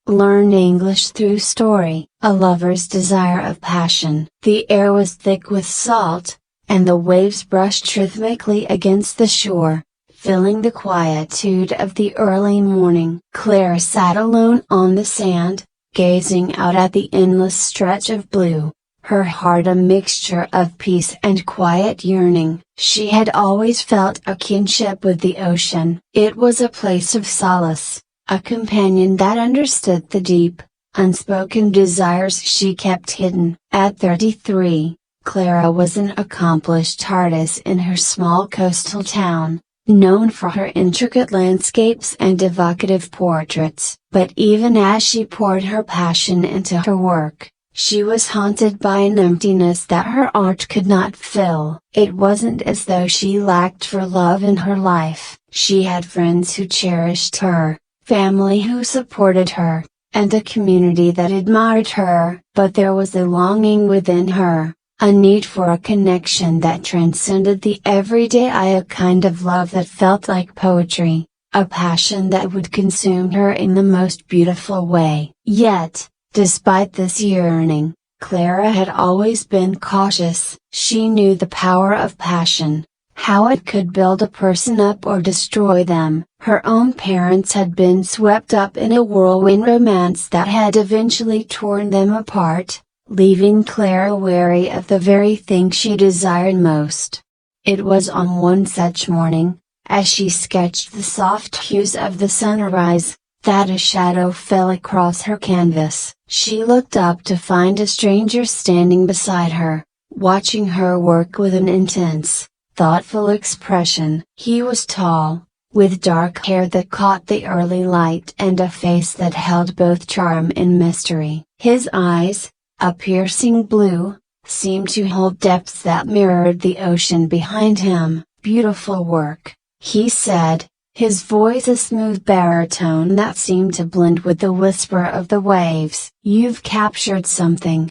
Learn English through story. A lover's desire of passion. The air was thick with salt, and the waves brushed rhythmically against the shore, filling the quietude of the early morning. Clara sat alone on the sand, gazing out at the endless stretch of blue, her heart a mixture of peace and quiet yearning. She had always felt a kinship with the ocean. It was a place of solace, a companion that understood the deep, unspoken desires she kept hidden. At 33, Clara was an accomplished artist in her small coastal town, known for her intricate landscapes and evocative portraits. But even as she poured her passion into her work, she was haunted by an emptiness that her art could not fill. It wasn't as though she lacked for love in her life. She had friends who cherished her, family who supported her, and a community that admired her. But there was a longing within her, a need for a connection that transcended the everyday, a kind of love that felt like poetry, a passion that would consume her in the most beautiful way. Yet, despite this yearning, Clara had always been cautious. She knew the power of passion, how it could build a person up or destroy them. Her own parents had been swept up in a whirlwind romance that had eventually torn them apart, leaving Clara wary of the very thing she desired most. It was on one such morning, as she sketched the soft hues of the sunrise, that a shadow fell across her canvas. She looked up to find a stranger standing beside her, watching her work with an intense, thoughtful expression. He was tall, with dark hair that caught the early light and a face that held both charm and mystery. His eyes, a piercing blue, seemed to hold depths that mirrored the ocean behind him. "Beautiful work," he said, his voice a smooth baritone that seemed to blend with the whisper of the waves. "You've captured something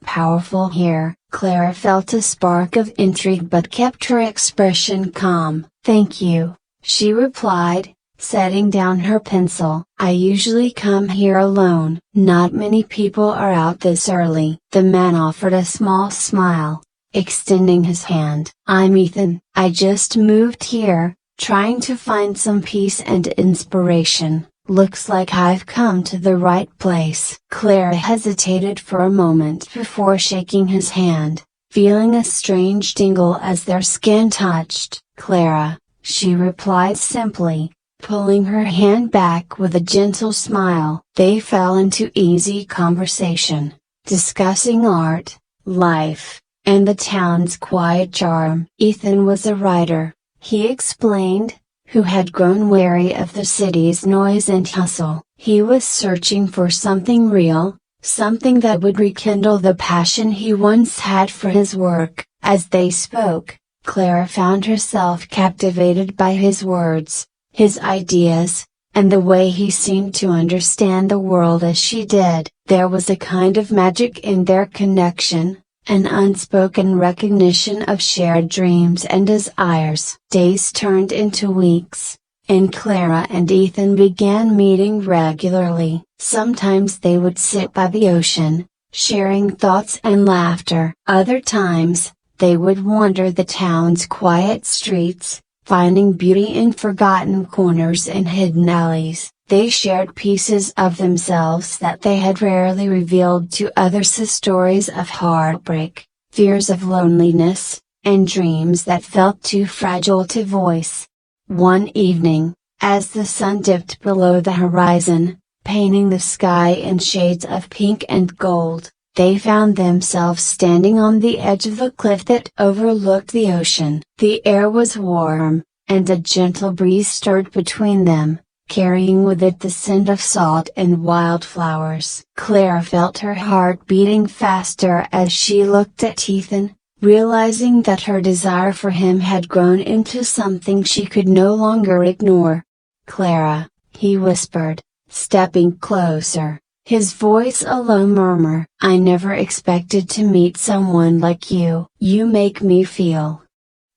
powerful here." Clara felt a spark of intrigue but kept her expression calm. "Thank you," she replied, setting down her pencil. "I usually come here alone. Not many people are out this early." The man offered a small smile, extending his hand. "I'm Ethan. I just moved here, trying to find some peace and inspiration. Looks like I've come to the right place." Clara hesitated for a moment before shaking his hand, feeling a strange tingle as their skin touched. "Clara," she replied simply, pulling her hand back with a gentle smile. They fell into easy conversation, discussing art, life, and the town's quiet charm. Ethan was a writer, he explained, who had grown weary of the city's noise and hustle. He was searching for something real, something that would rekindle the passion he once had for his work. As they spoke, Clara found herself captivated by his words, his ideas, and the way he seemed to understand the world as she did. There was a kind of magic in their connection, an unspoken recognition of shared dreams and desires. Days turned into weeks, and Clara and Ethan began meeting regularly. Sometimes they would sit by the ocean, sharing thoughts and laughter. Other times, they would wander the town's quiet streets, finding beauty in forgotten corners and hidden alleys. They shared pieces of themselves that they had rarely revealed to others, stories of heartbreak, fears of loneliness, and dreams that felt too fragile to voice. One evening, as the sun dipped below the horizon, painting the sky in shades of pink and gold, they found themselves standing on the edge of a cliff that overlooked the ocean. The air was warm, and a gentle breeze stirred between them, carrying with it the scent of salt and wildflowers. Clara felt her heart beating faster as she looked at Ethan, realizing that her desire for him had grown into something she could no longer ignore. "Clara," he whispered, stepping closer, his voice a low murmur. "I never expected to meet someone like you. You make me feel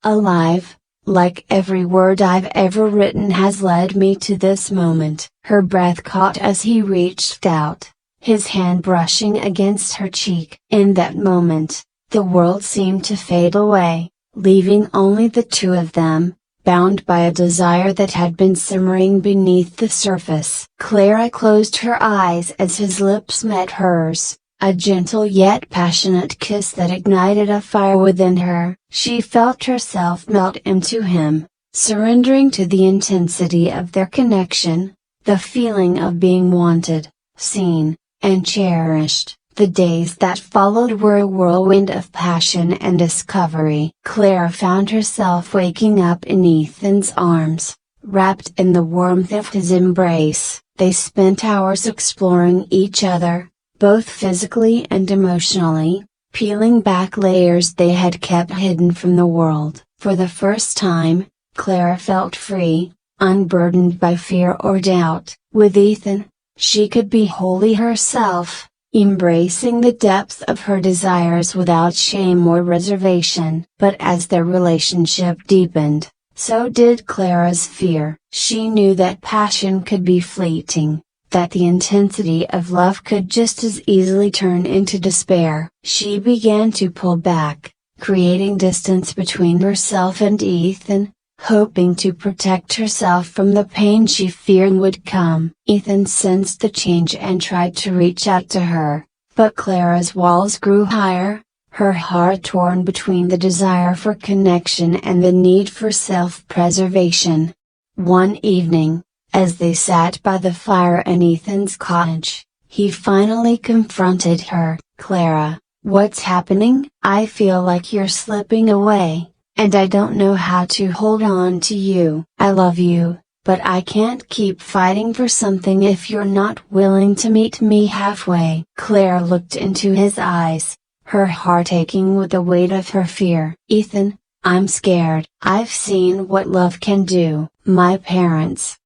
alive, Like every word I've ever written has led me to this moment. Her breath caught as he reached out, his hand brushing against her cheek. In that moment, the world seemed to fade away, leaving only the two of them, bound by a desire that had been simmering beneath the surface. Clara closed her eyes as his lips met hers, a gentle yet passionate kiss that ignited a fire within her. She felt herself melt into him, surrendering to the intensity of their connection, the feeling of being wanted, seen, and cherished. The days that followed were a whirlwind of passion and discovery. Clara found herself waking up in Ethan's arms, wrapped in the warmth of his embrace. They spent hours exploring each other, both physically and emotionally, peeling back layers they had kept hidden from the world. For the first time, Clara felt free, unburdened by fear or doubt. With Ethan, she could be wholly herself, embracing the depths of her desires without shame or reservation. But as their relationship deepened, so did Clara's fear. She knew that passion could be fleeting, that the intensity of love could just as easily turn into despair. She began to pull back, creating distance between herself and Ethan, hoping to protect herself from the pain she feared would come. Ethan sensed the change and tried to reach out to her, but Clara's walls grew higher, her heart torn between the desire for connection and the need for self-preservation. One evening, as they sat by the fire in Ethan's cottage, he finally confronted her. "Clara, what's happening? I feel like you're slipping away, and I don't know how to hold on to you. I love you, but I can't keep fighting for something if you're not willing to meet me halfway." Clara looked into his eyes, her heart aching with the weight of her fear. "Ethan, I'm scared. I've seen what love can do. My parents,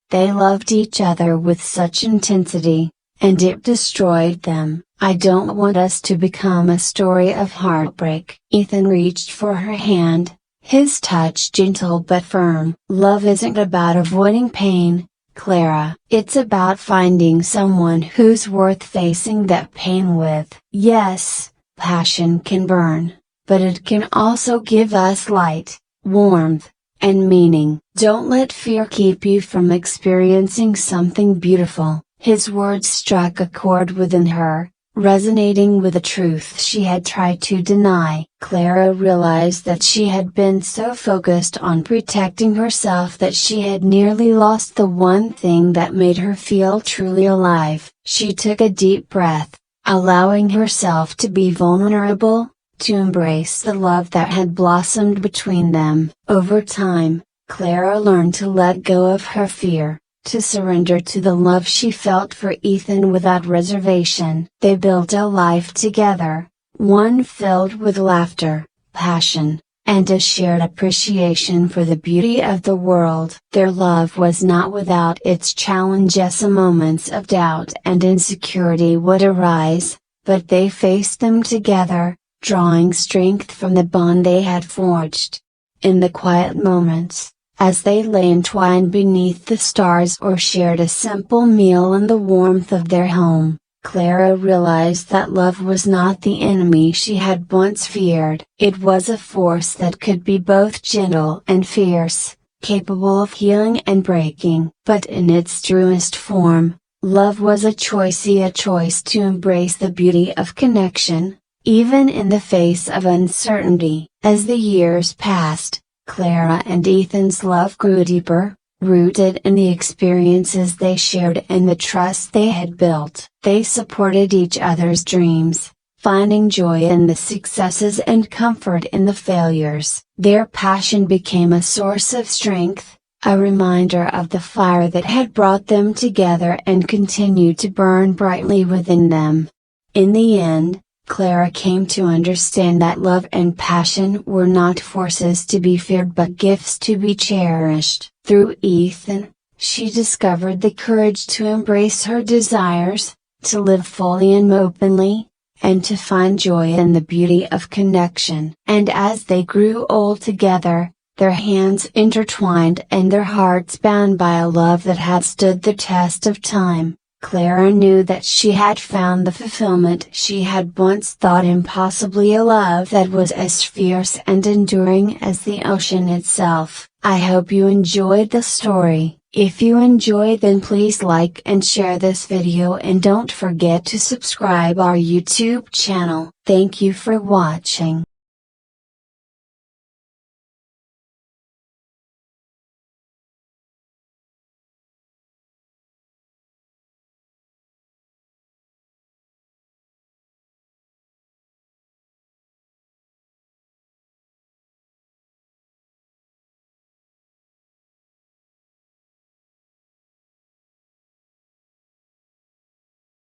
they loved each other with such intensity, and it destroyed them. I don't want us to become a story of heartbreak." Ethan reached for her hand, his touch gentle but firm. "Love isn't about avoiding pain, Clara. It's about finding someone who's worth facing that pain with. Yes, passion can burn, but it can also give us light, warmth, and meaning. Don't let fear keep you from experiencing something beautiful." His words struck a chord within her, resonating with a truth she had tried to deny. Clara realized that she had been so focused on protecting herself that she had nearly lost the one thing that made her feel truly alive. She took a deep breath, allowing herself to be vulnerable, to embrace the love that had blossomed between them. Over time, Clara learned to let go of her fear, to surrender to the love she felt for Ethan without reservation. They built a life together, one filled with laughter, passion, and a shared appreciation for the beauty of the world. Their love was not without its challenges. Moments of doubt and insecurity would arise, but they faced them together, drawing strength from the bond they had forged. In the quiet moments, as they lay entwined beneath the stars or shared a simple meal in the warmth of their home, Clara realized that love was not the enemy she had once feared. It was a force that could be both gentle and fierce, capable of healing and breaking. But in its truest form, love was a choice to embrace the beauty of connection, even in the face of uncertainty. As the years passed, Clara and Ethan's love grew deeper, rooted in the experiences they shared and the trust they had built. They supported each other's dreams, finding joy in the successes and comfort in the failures. Their passion became a source of strength, a reminder of the fire that had brought them together and continued to burn brightly within them. In the end, Clara came to understand that love and passion were not forces to be feared but gifts to be cherished. Through Ethan, she discovered the courage to embrace her desires, to live fully and openly, and to find joy in the beauty of connection. And as they grew old together, their hands intertwined and their hearts bound by a love that had stood the test of time. Clara knew that she had found the fulfillment she had once thought impossibly, a love that was as fierce and enduring as the ocean itself. I hope you enjoyed the story. If you enjoyed, then please like and share this video, and don't forget to subscribe our YouTube channel. Thank you for watching.